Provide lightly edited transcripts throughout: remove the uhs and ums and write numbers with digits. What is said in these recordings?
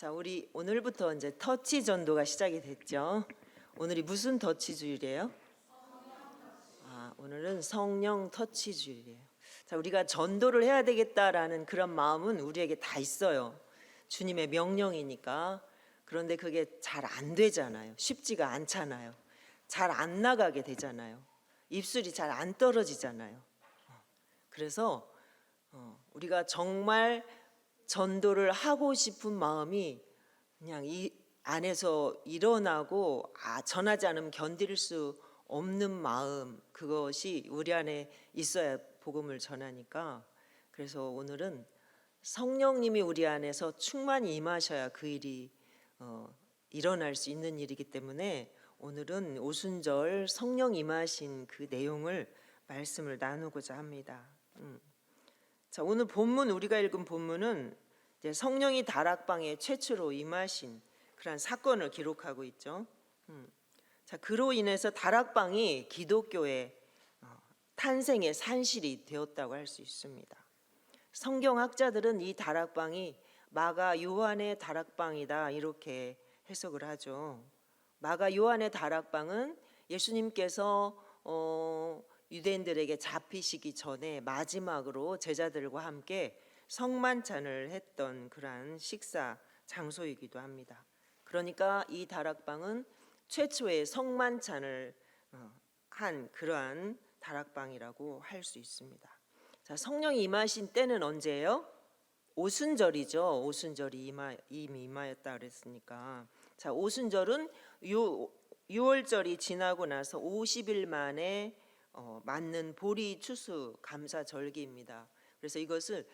자, 우리 오늘부터 이제 터치 전도가 시작이 됐죠. 오늘이 무슨 터치 주일이에요? 오늘은 성령 터치 주일이에요. 자, 우리가 전도를 해야 되겠다라는 그런 마음은 우리에게 다 있어요. 주님의 명령이니까. 그런데 그게 잘 안 되잖아요. 쉽지가 않잖아요. 잘 안 나가게 되잖아요. 입술이 잘 안 떨어지잖아요. 그래서 우리가 정말 전도를 하고 싶은 마음이 그냥 이 안에서 일어나고 전하지 않으면 견딜 수 없는 마음, 그것이 우리 안에 있어야 복음을 전하니까. 그래서 오늘은 성령님이 우리 안에서 충만히 임하셔야 그 일이 일어날 수 있는 일이기 때문에 오늘은 오순절 성령 임하신 그 내용을 말씀을 나누고자 합니다. 자, 오늘 본문, 우리가 읽은 본문은 이제 성령이 다락방에 최초로 임하신 그런 사건을 기록하고 있죠. 자, 그로 인해서 다락방이 기독교의 탄생의 산실이 되었다고 할 수 있습니다. 성경학자들은 이 다락방이 마가 요한의 다락방이다 이렇게 해석을 하죠. 마가 요한의 다락방은 예수님께서 유대인들에게 잡히시기 전에 마지막으로 제자들과 함께 성만찬을 했던 그러한 식사 장소이기도 합니다. 그러니까 이 다락방은 최초의 성만찬을 한 그러한 다락방이라고 할 수 있습니다. 자, 성령이 임하신 때는 언제예요? 오순절이죠. 오순절이 이미 임하였다 그랬으니까. 자, 오순절은 6월절이 지나고 나서 50일 만에 맞는 보리 추수 감사절기입니다. 그래서 이것을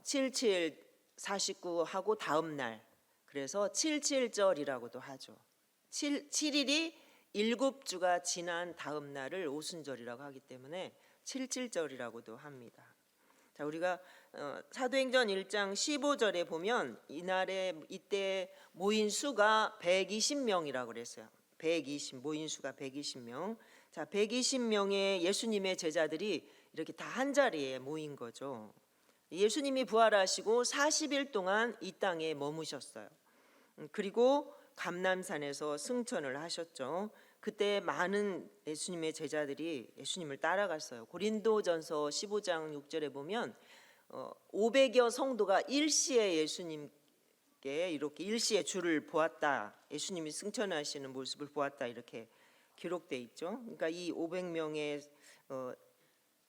77, 49 하고 다음 날, 그래서 77절이라고도 하죠. 7일이 7주가 지난 다음 날을 오순절이라고 하기 때문에 77절이라고도 합니다. 자, 우리가 사도행전 1장 15절에 보면 이때 모인 수가 120명이라고 그랬어요. 모인 수가 120명. 자, 120명의 예수님의 제자들이 이렇게 다 한 자리에 모인 거죠. 예수님이 부활하시고 40일 동안 이 땅에 머무셨어요. 그리고 감람산에서 승천을 하셨죠. 그때 많은 예수님의 제자들이 예수님을 따라갔어요. 고린도전서 15장 6절에 보면 500여 성도가 일시에 예수님께 이렇게 일시에 주를 보았다, 예수님이 승천하시는 모습을 보았다 이렇게 기록돼 있죠. 그러니까 이 500명의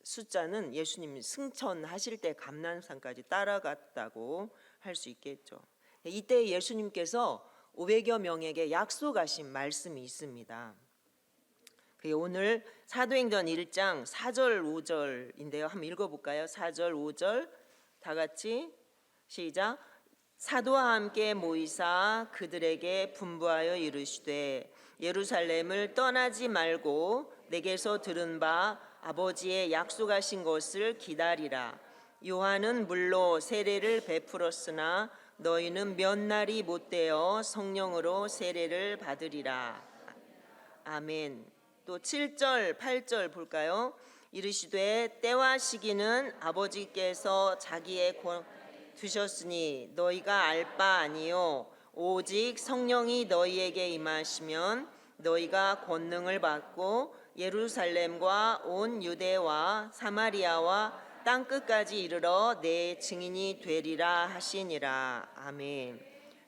숫자는 예수님이 승천하실 때 감람산까지 따라갔다고 할 수 있겠죠. 이때 예수님께서 500여 명에게 약속하신 말씀이 있습니다. 그게 오늘 사도행전 1장 4절 5절인데요. 한번 읽어볼까요? 4절 5절 다 같이 시작. 사도와 함께 모이사 그들에게 분부하여 이르시되 예루살렘을 떠나지 말고 내게서 들은 바 아버지의 약속하신 것을 기다리라. 요한은 물로 세례를 베풀었으나 너희는 몇 날이 못되어 성령으로 세례를 받으리라. 아멘. 또 7절 8절 볼까요? 이르시되 때와 시기는 아버지께서 자기의 두셨으니 너희가 알 바 아니요 오직 성령이 너희에게 임하시면 너희가 권능을 받고 예루살렘과 온 유대와 사마리아와 땅 끝까지 이르러 내 증인이 되리라 하시니라. 아멘.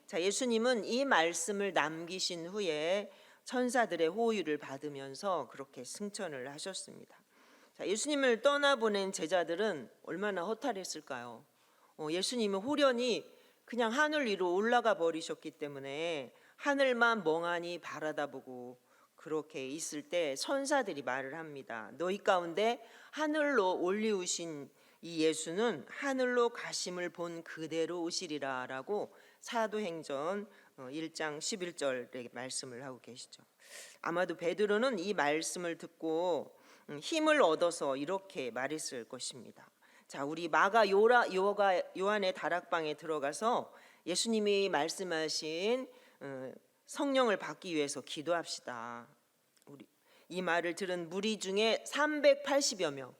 자, 예수님은 이 말씀을 남기신 후에 천사들의 호의를 받으면서 그렇게 승천을 하셨습니다. 자, 예수님을 떠나보낸 제자들은 얼마나 허탈했을까요? 예수님은 홀연히 그냥 하늘 위로 올라가 버리셨기 때문에 하늘만 멍하니 바라다보고 그렇게 있을 때 천사들이 말을 합니다. 너희 가운데 하늘로 올리우신 이 예수는 하늘로 가심을 본 그대로 오시리라 라고 사도행전 1장 11절에 말씀을 하고 계시죠. 아마도 베드로는 이 말씀을 듣고 힘을 얻어서 이렇게 말했을 것입니다. 자, 우리 마가 요한의 다락방에 들어가서 예수님이 말씀하신 성령을 받기 위해서 기도합시다. 이 말을 들은 무리 중에 380여 명,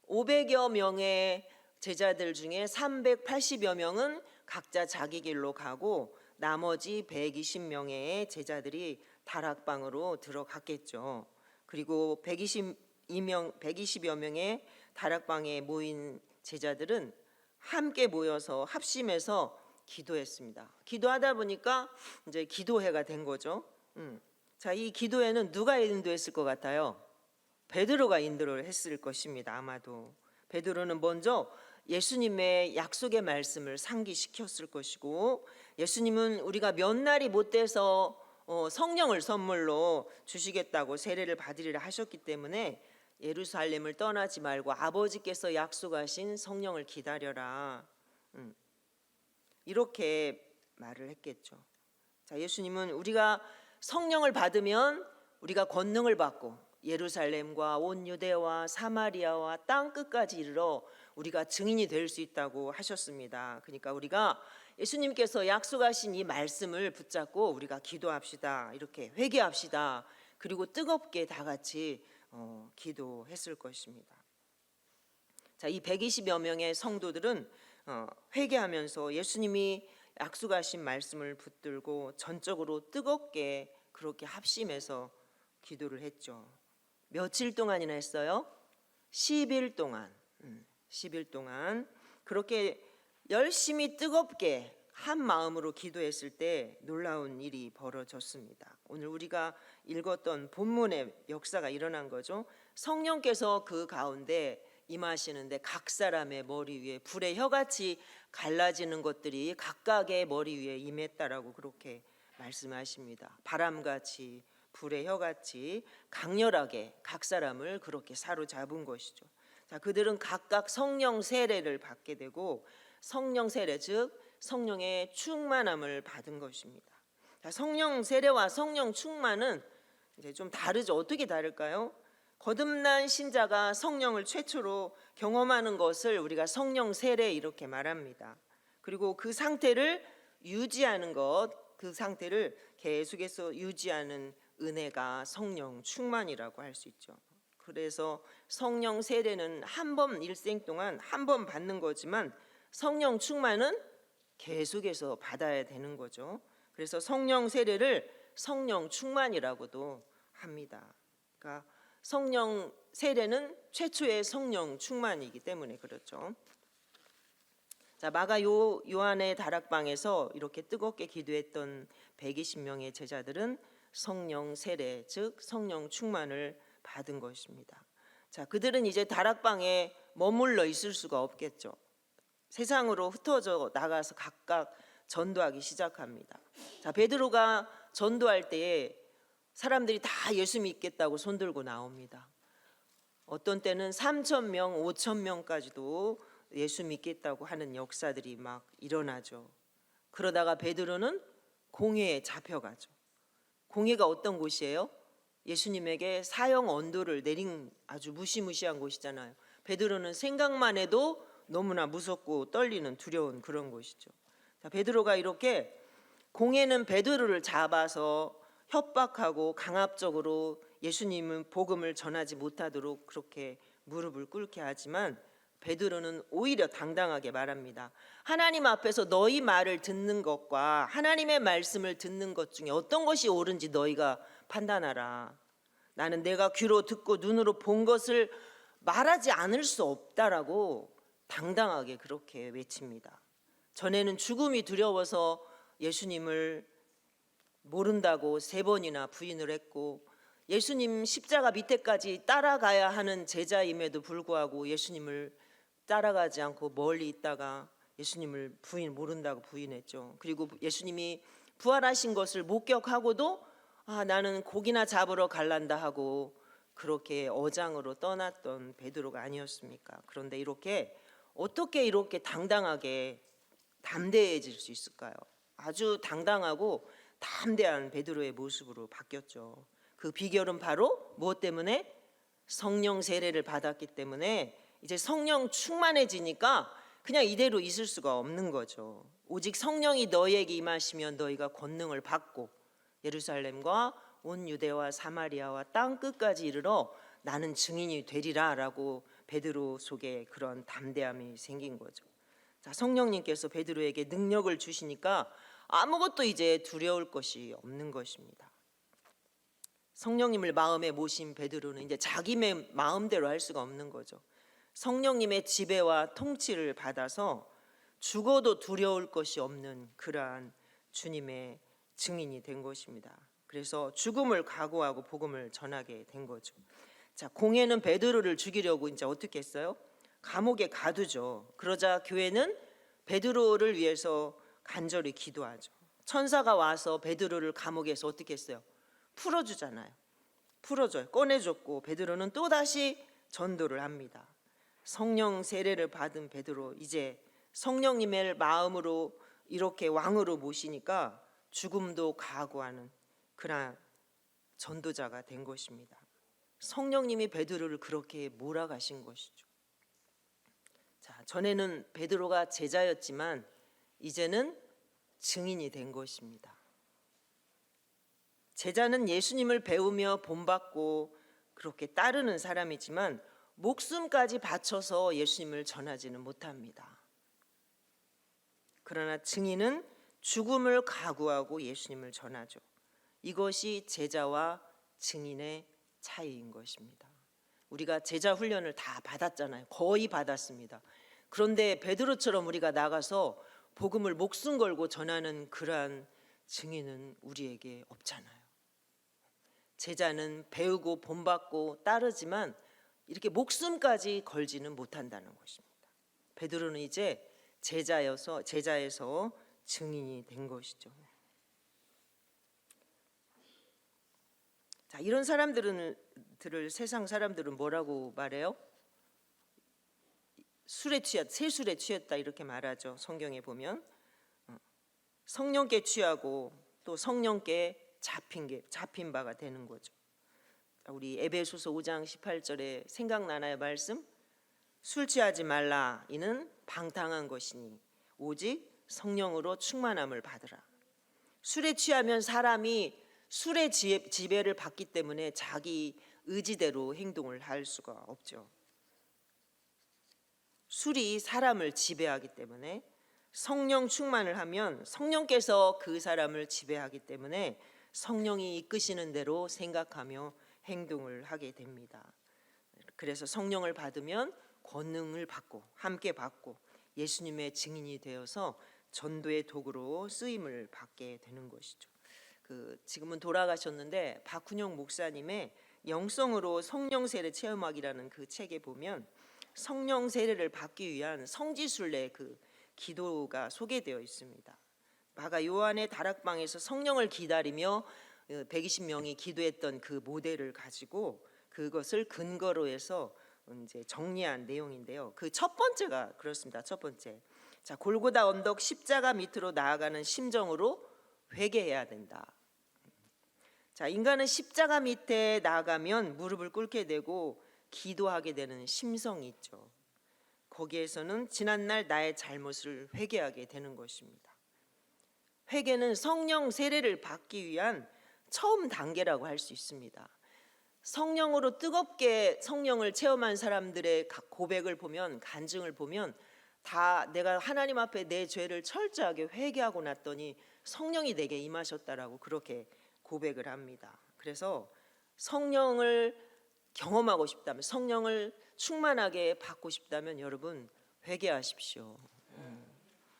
500여 명의 제자들 중에 380여 명은 각자 자기 길로 가고 나머지 120명의 제자들이 다락방으로 들어갔겠죠. 그리고 120여 명의 다락방에 모인 제자들은 함께 모여서 합심해서 기도했습니다. 기도하다 보니까 이제 기도회가 된 거죠. 자, 이 기도회는 누가 인도했을 것 같아요? 베드로가 인도를 했을 것입니다. 아마도 베드로는 먼저 예수님의 약속의 말씀을 상기시켰을 것이고, 예수님은 우리가 몇 날이 못 돼서 성령을 선물로 주시겠다고 세례를 받으리라 하셨기 때문에 예루살렘을 떠나지 말고 아버지께서 약속하신 성령을 기다려라, 이렇게 말을 했겠죠. 자, 예수님은 우리가 성령을 받으면 우리가 권능을 받고 예루살렘과 온 유대와 사마리아와 땅 끝까지 이르러 우리가 증인이 될 수 있다고 하셨습니다. 그러니까 우리가 예수님께서 약속하신 이 말씀을 붙잡고 우리가 기도합시다, 이렇게 회개합시다, 그리고 뜨겁게 다 같이 기도했을 것입니다. 자, 이 120여 명의 성도들은 회개하면서 예수님이 약속하신 말씀을 붙들고 전적으로 뜨겁게 그렇게 합심해서 기도를 했죠. 며칠 동안이나 했어요? 10일 동안. 10일 동안 그렇게 열심히 뜨겁게 한 마음으로 기도했을 때 놀라운 일이 벌어졌습니다. 오늘 우리가 읽었던 본문의 역사가 일어난 거죠. 성령께서 그 가운데 임하시는데 각 사람의 머리 위에 불의 혀같이 갈라지는 것들이 각각의 머리 위에 임했다라고 그렇게 말씀하십니다. 바람같이 불의 혀같이 강렬하게 각 사람을 그렇게 사로잡은 것이죠. 자, 그들은 각각 성령 세례를 받게 되고 성령 세례, 즉 성령의 충만함을 받은 것입니다. 자, 성령 세례와 성령 충만은 이제 좀 다르죠. 어떻게 다를까요? 거듭난 신자가 성령을 최초로 경험하는 것을 우리가 성령 세례 이렇게 말합니다. 그리고 그 상태를 유지하는 것, 그 상태를 계속해서 유지하는 은혜가 성령 충만이라고 할 수 있죠. 그래서 성령 세례는 한 번 일생 동안 한 번 받는 거지만 성령 충만은 계속해서 받아야 되는 거죠. 그래서 성령 세례를 성령 충만이라고도 합니다. 그러니까 성령 세례는 최초의 성령 충만이기 때문에 그렇죠. 자, 마가 요한의 다락방에서 이렇게 뜨겁게 기도했던 120명의 제자들은 성령 세례, 즉 성령 충만을 받은 것입니다. 자, 그들은 이제 다락방에 머물러 있을 수가 없겠죠. 세상으로 흩어져 나가서 각각 전도하기 시작합니다. 자, 베드로가 전도할 때에 사람들이 다 예수 믿겠다고 손들고 나옵니다. 어떤 때는 3,000명, 5,000명까지도 예수 믿겠다고 하는 역사들이 막 일어나죠. 그러다가 베드로는 공회에 잡혀가죠. 공회가 어떤 곳이에요? 예수님에게 사형 언도를 내린 아주 무시무시한 곳이잖아요. 베드로는 생각만 해도 너무나 무섭고 떨리는 두려운 그런 곳이죠. 자, 베드로가 이렇게 공회는 베드로를 잡아서 협박하고 강압적으로 예수님은 복음을 전하지 못하도록 그렇게 무릎을 꿇게 하지만 베드로는 오히려 당당하게 말합니다. 하나님 앞에서 너희 말을 듣는 것과 하나님의 말씀을 듣는 것 중에 어떤 것이 옳은지 너희가 판단하라. 나는 내가 귀로 듣고 눈으로 본 것을 말하지 않을 수 없다라고 당당하게 그렇게 외칩니다. 전에는 죽음이 두려워서 예수님을 모른다고 3번이나 부인을 했고 예수님 십자가 밑에까지 따라가야 하는 제자임에도 불구하고 예수님을 따라가지 않고 멀리 있다가 예수님을 모른다고 부인했죠. 그리고 예수님이 부활하신 것을 목격하고도 나는 고기나 잡으러 갈란다 하고 그렇게 어장으로 떠났던 베드로가 아니었습니까? 그런데 어떻게 이렇게 당당하게 담대해질 수 있을까요? 아주 당당하고 담대한 베드로의 모습으로 바뀌었죠. 그 비결은 바로 무엇 때문에? 성령 세례를 받았기 때문에 이제 성령 충만해지니까 그냥 이대로 있을 수가 없는 거죠. 오직 성령이 너희에게 임하시면 너희가 권능을 받고 예루살렘과 온 유대와 사마리아와 땅 끝까지 이르러 나는 증인이 되리라 라고 베드로 속에 그런 담대함이 생긴 거죠. 자, 성령님께서 베드로에게 능력을 주시니까 아무것도 이제 두려울 것이 없는 것입니다. 성령님을 마음에 모신 베드로는 이제 자기 마음대로 할 수가 없는 거죠. 성령님의 지배와 통치를 받아서 죽어도 두려울 것이 없는 그러한 주님의 증인이 된 것입니다. 그래서 죽음을 각오하고 복음을 전하게 된 거죠. 자, 공회는 베드로를 죽이려고 이제 어떻게 했어요? 감옥에 가두죠. 그러자 교회는 베드로를 위해서 간절히 기도하죠. 천사가 와서 베드로를 감옥에서 어떻게 했어요? 풀어주잖아요. 풀어줘요. 꺼내줬고 베드로는 또다시 전도를 합니다. 성령 세례를 받은 베드로, 이제 성령님의 마음으로 이렇게 왕으로 모시니까 죽음도 각오하는 그런 전도자가 된 것입니다. 성령님이 베드로를 그렇게 몰아가신 것이죠. 자, 전에는 베드로가 제자였지만 이제는 증인이 된 것입니다. 제자는 예수님을 배우며 본받고 그렇게 따르는 사람이지만 목숨까지 바쳐서 예수님을 전하지는 못합니다. 그러나 증인은 죽음을 각오하고 예수님을 전하죠. 이것이 제자와 증인의 차이인 것입니다. 우리가 제자 훈련을 다 받았잖아요. 거의 받았습니다. 그런데 베드로처럼 우리가 나가서 복음을 목숨 걸고 전하는 그러한 증인은 우리에게 없잖아요. 제자는 배우고 본받고 따르지만 이렇게 목숨까지 걸지는 못한다는 것입니다. 베드로는 이제 제자에서 증인이 된 것이죠. 자, 이런 사람들을 세상 사람들은 뭐라고 말해요? 세술에 취했다 이렇게 말하죠. 성경에 보면 성령께 취하고 또 성령께 잡힌 바가 되는 거죠. 우리 에베소서 5장 18절에 생각나나요 말씀? 술 취하지 말라 이는 방탕한 것이니 오직 성령으로 충만함을 받으라. 술에 취하면 사람이 술의 지배를 받기 때문에 자기 의지대로 행동을 할 수가 없죠. 술이 사람을 지배하기 때문에 성령 충만을 하면 성령께서 그 사람을 지배하기 때문에 성령이 이끄시는 대로 생각하며 행동을 하게 됩니다. 그래서 성령을 받으면 권능을 받고 함께 받고 예수님의 증인이 되어서 전도의 도구로 쓰임을 받게 되는 것이죠. 지금은 돌아가셨는데 박훈영 목사님의 영성으로 성령 세례 체험학이라는 그 책에 보면 성령 세례를 받기 위한 성지순례 그 기도가 소개되어 있습니다. 마가 요한의 다락방에서 성령을 기다리며 120명이 기도했던 그 모델을 가지고 그것을 근거로 해서 이제 정리한 내용인데요. 그 첫 번째가 그렇습니다. 첫 번째, 자, 골고다 언덕 십자가 밑으로 나아가는 심정으로 회개해야 된다. 자, 인간은 십자가 밑에 나가면 무릎을 꿇게 되고 기도하게 되는 심성이 있죠. 거기에서는 지난날 나의 잘못을 회개하게 되는 것입니다. 회개는 성령 세례를 받기 위한 처음 단계라고 할 수 있습니다. 성령으로 뜨겁게 성령을 체험한 사람들의 고백을 보면, 간증을 보면 다 내가 하나님 앞에 내 죄를 철저하게 회개하고 났더니 성령이 내게 임하셨다라고 그렇게 고백을 합니다. 그래서 성령을 경험하고 싶다면, 성령을 충만하게 받고 싶다면 여러분 회개하십시오.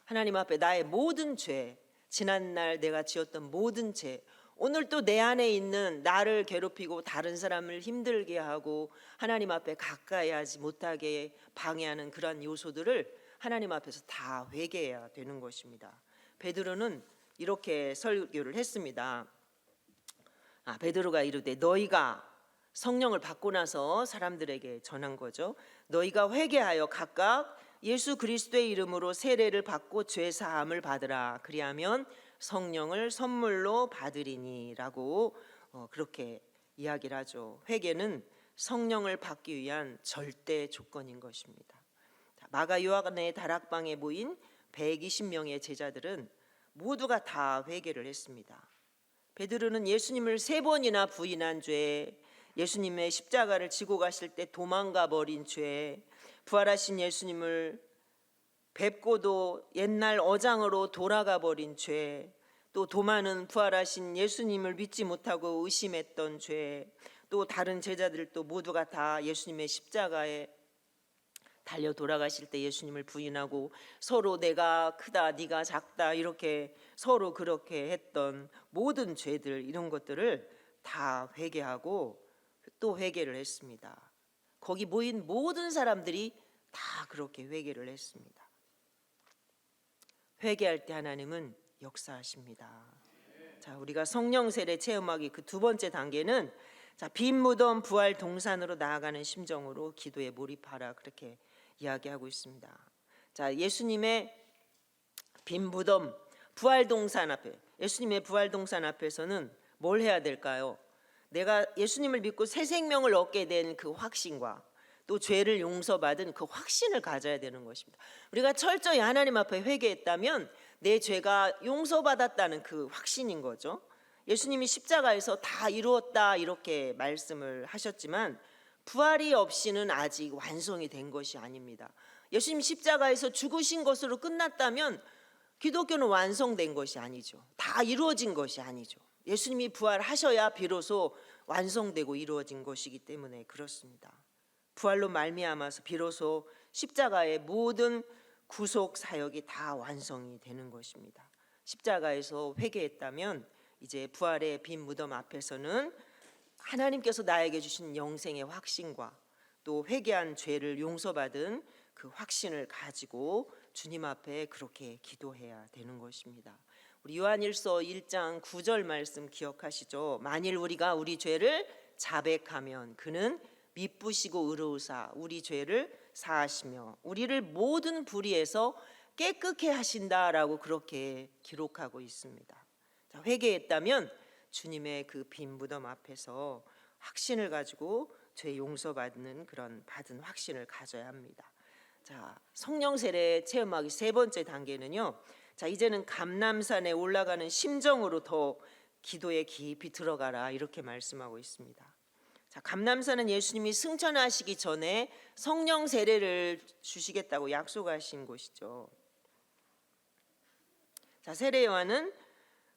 하나님 앞에 나의 모든 죄, 지난날 내가 지었던 모든 죄, 오늘 또 내 안에 있는 나를 괴롭히고 다른 사람을 힘들게 하고 하나님 앞에 가까이 하지 못하게 방해하는 그런 요소들을 하나님 앞에서 다 회개해야 되는 것입니다. 베드로는 이렇게 설교를 했습니다. 베드로가 이르되, 너희가 성령을 받고 나서 사람들에게 전한 거죠. 너희가 회개하여 각각 예수 그리스도의 이름으로 세례를 받고 죄 사함을 받으라. 그리하면 성령을 선물로 받으리니라고 그렇게 이야기를 하죠. 회개는 성령을 받기 위한 절대 조건인 것입니다. 마가 요한의 다락방에 모인 120명의 제자들은 모두가 다 회개를 했습니다. 베드로는 예수님을 3번이나 부인한 죄, 예수님의 십자가를 지고 가실 때 도망가 버린 죄, 부활하신 예수님을 뵙고도 옛날 어장으로 돌아가 버린 죄, 또 도마는 부활하신 예수님을 믿지 못하고 의심했던 죄, 또 다른 제자들도 모두가 다 예수님의 십자가에 달려 돌아가실 때 예수님을 부인하고 서로 내가 크다 네가 작다 이렇게 서로 그렇게 했던 모든 죄들, 이런 것들을 다 회개하고 또 회개를 했습니다. 거기 모인 모든 사람들이 다 그렇게 회개를 했습니다. 회개할 때 하나님은 역사하십니다. 자, 우리가 성령 세례 체험하기 그 두 번째 단계는 빈 무덤 부활 동산으로 나아가는 심정으로 기도에 몰입하라, 그렇게 이야기하고 있습니다. 자, 예수님의 빈 무덤 부활 동산 앞에, 예수님의 부활 동산 앞에서는 뭘 해야 될까요? 내가 예수님을 믿고 새 생명을 얻게 된 그 확신과 또 죄를 용서받은 그 확신을 가져야 되는 것입니다. 우리가 철저히 하나님 앞에 회개했다면 내 죄가 용서받았다는 그 확신인 거죠. 예수님이 십자가에서 다 이루었다 이렇게 말씀을 하셨지만 부활이 없이는 아직 완성이 된 것이 아닙니다. 예수님 십자가에서 죽으신 것으로 끝났다면 기독교는 완성된 것이 아니죠. 다 이루어진 것이 아니죠. 예수님이 부활하셔야 비로소 완성되고 이루어진 것이기 때문에 그렇습니다. 부활로 말미암아서 비로소 십자가의 모든 구속 사역이 다 완성이 되는 것입니다. 십자가에서 회개했다면 이제 부활의 빈 무덤 앞에서는 하나님께서 나에게 주신 영생의 확신과 또 회개한 죄를 용서받은 그 확신을 가지고 주님 앞에 그렇게 기도해야 되는 것입니다. 우리 요한일서 1장 9절 말씀 기억하시죠? 만일 우리가 우리 죄를 자백하면 그는 미쁘시고 의로우사 우리 죄를 사하시며 우리를 모든 불의에서 깨끗게 하신다라고 그렇게 기록하고 있습니다. 자, 회개했다면 주님의 그 빈 무덤 앞에서 확신을 가지고 죄 용서받는 그런 받은 확신을 가져야 합니다. 자, 성령 세례 체험하기 세 번째 단계는요. 자, 이제는 감람산에 올라가는 심정으로 더 기도에 깊이 들어가라, 이렇게 말씀하고 있습니다. 자, 감람산은 예수님이 승천하시기 전에 성령 세례를 주시겠다고 약속하신 곳이죠. 자, 세례 요한은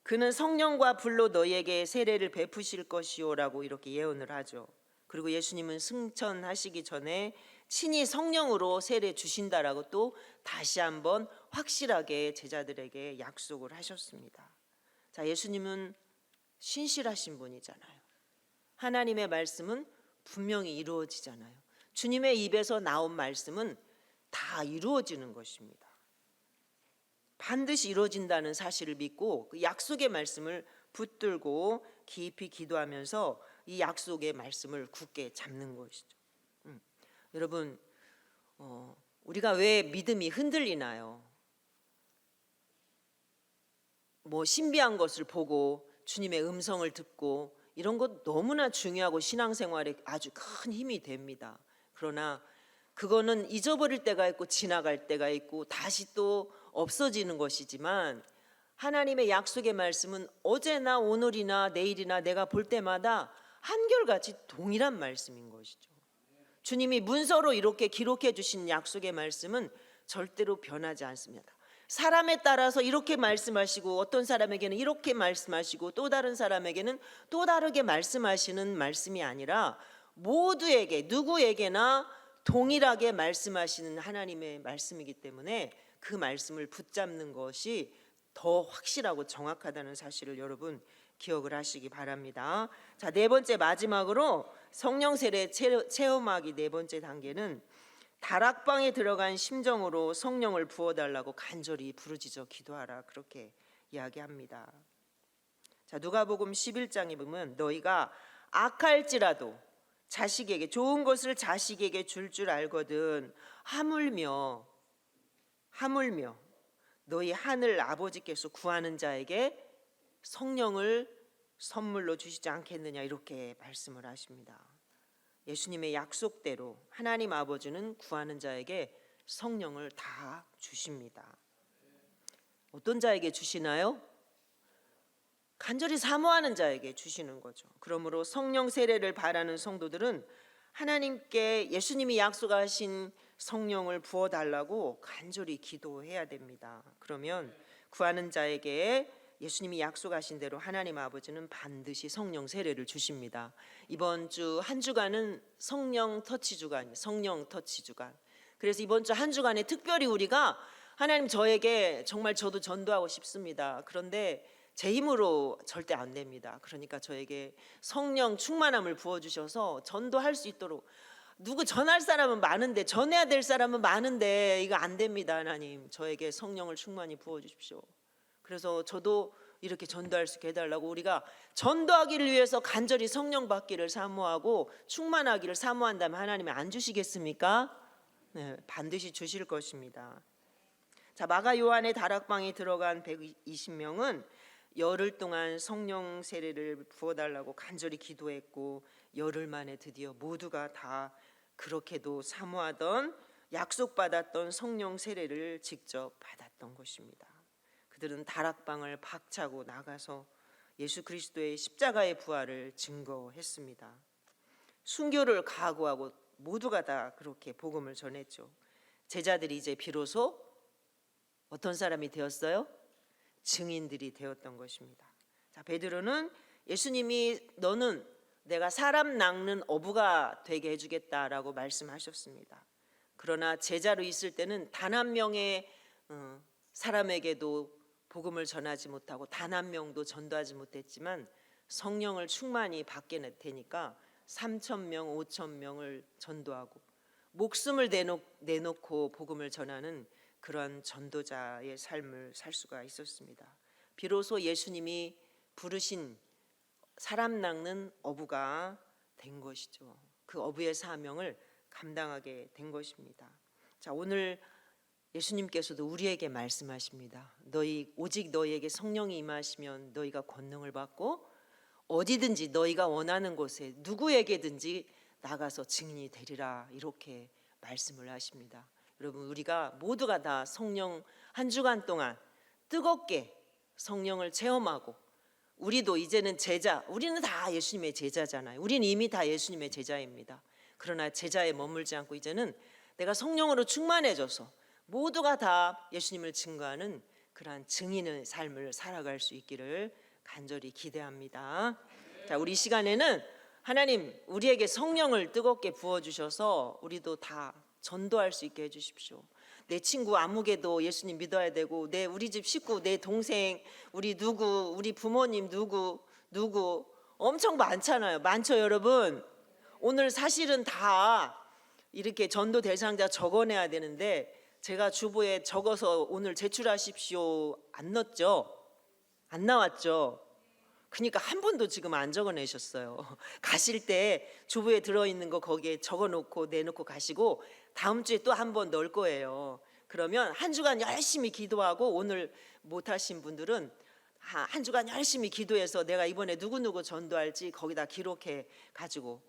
그는 성령과 불로 너희에게 세례를 베푸실 것이요라고 이렇게 예언을 하죠. 그리고 예수님은 승천하시기 전에 친히 성령으로 세례 주신다라고 또 다시 한번 확실하게 제자들에게 약속을 하셨습니다. 자, 예수님은 신실하신 분이잖아요. 하나님의 말씀은 분명히 이루어지잖아요. 주님의 입에서 나온 말씀은 다 이루어지는 것입니다. 반드시 이루어진다는 사실을 믿고 그 약속의 말씀을 붙들고 깊이 기도하면서 이 약속의 말씀을 굳게 잡는 것이죠. 여러분, 우리가 왜 믿음이 흔들리나요? 뭐 신비한 것을 보고 주님의 음성을 듣고 이런 것 너무나 중요하고 신앙생활에 아주 큰 힘이 됩니다. 그러나 그거는 잊어버릴 때가 있고 지나갈 때가 있고 다시 또 없어지는 것이지만 하나님의 약속의 말씀은 어제나 오늘이나 내일이나 내가 볼 때마다 한결같이 동일한 말씀인 것이죠. 주님이 문서로 이렇게 기록해 주신 약속의 말씀은 절대로 변하지 않습니다. 사람에 따라서 이렇게 말씀하시고 어떤 사람에게는 이렇게 말씀하시고 또 다른 사람에게는 또 다르게 말씀하시는 말씀이 아니라 모두에게 누구에게나 동일하게 말씀하시는 하나님의 말씀이기 때문에 그 말씀을 붙잡는 것이 더 확실하고 정확하다는 사실을 여러분 기억을 하시기 바랍니다. 자, 네 번째 마지막으로 성령 세례 체험하기 네 번째 단계는 다락방에 들어간 심정으로 성령을 부어달라고 간절히 부르짖어 기도하라, 그렇게 이야기합니다. 자, 누가복음 11장에 보면 너희가 악할지라도 자식에게 좋은 것을 자식에게 줄 알거든 하물며 너희 하늘 아버지께서 구하는 자에게 성령을 선물로 주시지 않겠느냐, 이렇게 말씀을 하십니다. 예수님의 약속대로 하나님 아버지는 구하는 자에게 성령을 다 주십니다. 어떤 자에게 주시나요? 간절히 사모하는 자에게 주시는 거죠. 그러므로 성령 세례를 바라는 성도들은 하나님께 예수님이 약속하신 성령을 부어달라고 간절히 기도해야 됩니다. 그러면 구하는 자에게 예수님이 약속하신 대로 하나님 아버지는 반드시 성령 세례를 주십니다. 이번 주 한 주간은 성령 터치 주간, 성령 터치 주간. 그래서 이번 주 한 주간에 특별히 우리가 하나님 저에게 정말 저도 전도하고 싶습니다. 그런데 제 힘으로 절대 안 됩니다. 그러니까 저에게 성령 충만함을 부어주셔서 전도할 수 있도록, 누구 전할 사람은 많은데 전해야 될 사람은 많은데 이거 안 됩니다. 하나님 저에게 성령을 충만히 부어주십시오. 그래서 저도 이렇게 전도할 수 있게 해달라고, 우리가 전도하기를 위해서 간절히 성령 받기를 사모하고 충만하기를 사모한다면 하나님이 안 주시겠습니까? 네, 반드시 주실 것입니다. 자, 마가 요한의 다락방에 들어간 120명은 열흘 동안 성령 세례를 부어달라고 간절히 기도했고, 열흘 만에 드디어 모두가 다 그렇게도 사모하던 약속받았던 성령 세례를 직접 받았던 것입니다. 그들은 다락방을 박차고 나가서 예수 그리스도의 십자가의 부활을 증거했습니다. 순교를 각오하고 모두가 다 그렇게 복음을 전했죠. 제자들이 이제 비로소 어떤 사람이 되었어요? 증인들이 되었던 것입니다. 자, 베드로는 예수님이 너는 내가 사람 낚는 어부가 되게 해주겠다라고 말씀하셨습니다. 그러나 제자로 있을 때는 단 한 명의 사람에게도 복음을 전하지 못하고 단 한 명도 전도하지 못했지만 성령을 충만히 받게 되니까 3,000명, 5,000명을 전도하고 목숨을 내놓고 복음을 전하는 그런 전도자의 삶을 살 수가 있었습니다. 비로소 예수님이 부르신 사람 낚는 어부가 된 것이죠. 그 어부의 사명을 감당하게 된 것입니다. 자, 오늘 예수님께서도 우리에게 말씀하십니다. 오직 너희에게 성령이 임하시면 너희가 권능을 받고 어디든지 너희가 원하는 곳에 누구에게든지 나가서 증인이 되리라, 이렇게 말씀을 하십니다. 여러분, 우리가 모두가 다 성령 한 주간 동안 뜨겁게 성령을 체험하고, 우리도 이제는 제자, 우리는 다 예수님의 제자잖아요. 우리는 이미 다 예수님의 제자입니다. 그러나 제자에 머물지 않고 이제는 내가 성령으로 충만해져서 모두가 다 예수님을 증거하는 그러한 증인의 삶을 살아갈 수 있기를 간절히 기대합니다. 자, 우리 시간에는 하나님 우리에게 성령을 뜨겁게 부어주셔서 우리도 다 전도할 수 있게 해주십시오. 내 친구 아무개도 예수님 믿어야 되고, 우리 집 식구, 내 동생, 우리 누구, 우리 부모님 누구 엄청 많잖아요. 많죠, 여러분? 오늘 사실은 다 이렇게 전도 대상자 적어내야 되는데 제가 주보에 적어서 오늘 제출하십시오 안 넣었죠? 안 나왔죠? 그러니까 한 번도 지금 안 적어내셨어요. 가실 때 주보에 들어있는 거 거기에 적어놓고 내놓고 가시고 다음 주에 또 한 번 넣을 거예요. 그러면 한 주간 열심히 기도하고, 오늘 못하신 분들은 한 주간 열심히 기도해서 내가 이번에 누구누구 전도할지 거기다 기록해 가지고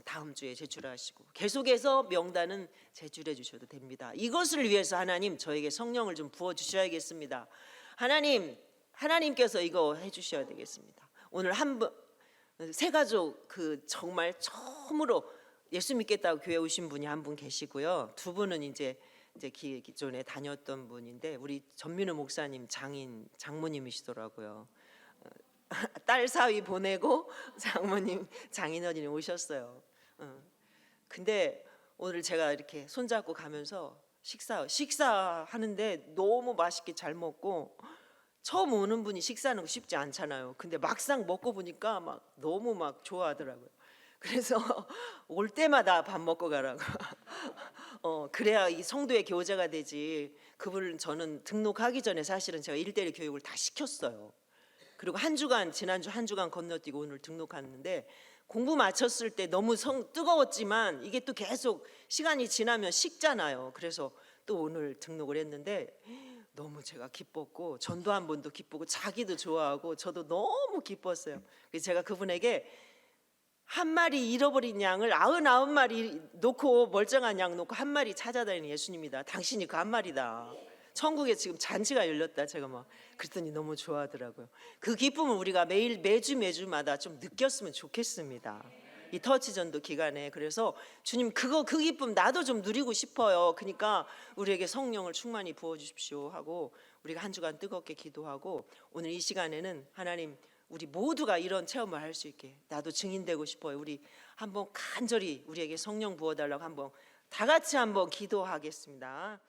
다음 주에 제출하시고 계속해서 명단은 제출해 주셔도 됩니다. 이것을 위해서 하나님 저에게 성령을 좀 부어 주셔야겠습니다. 하나님께서 이거 해주셔야 되겠습니다. 오늘 새 가족 정말 처음으로 예수 믿겠다고 교회 오신 분이 한 분 계시고요. 두 분은 이제 기존에 다녔던 분인데, 우리 전민우 목사님 장모님이시더라고요. 딸 사위 보내고 장인어른이 오셨어요. 근데 오늘 제가 이렇게 손잡고 가면서 식사하는데 너무 맛있게 잘 먹고, 처음 오는 분이 식사하는 거 쉽지 않잖아요. 근데 막상 먹고 보니까 너무 좋아하더라고요. 그래서 올 때마다 밥 먹고 가라고. 그래야 이 성도의 교제가 되지. 그분은 저는 등록하기 전에 사실은 제가 1:1 교육을 다 시켰어요. 그리고 지난주 한 주간 건너뛰고 오늘 등록하는데, 공부 마쳤을 때 너무 뜨거웠지만 이게 또 계속 시간이 지나면 식잖아요. 그래서 또 오늘 등록을 했는데 너무 제가 기뻤고, 전도한 분도 기쁘고 자기도 좋아하고 저도 너무 기뻤어요. 그래서 제가 그분에게 한 마리 잃어버린 양을 99마리 놓고, 멀쩡한 양 놓고 한 마리 찾아다니는 예수님이다. 당신이 그 한 마리다. 천국에 지금 잔치가 열렸다. 제가 그랬더니 너무 좋아하더라고요. 그 기쁨을 우리가 매주마다 좀 느꼈으면 좋겠습니다. 이 터치전도 기간에. 그래서 주님 그 기쁨 나도 좀 누리고 싶어요. 그러니까 우리에게 성령을 충만히 부어 주십시오 하고 우리가 한 주간 뜨겁게 기도하고 오늘 이 시간에는 하나님 우리 모두가 이런 체험을 할 수 있게 나도 증인되고 싶어요. 우리 한번 간절히 우리에게 성령 부어 달라고 한번 다 같이 한번 기도하겠습니다.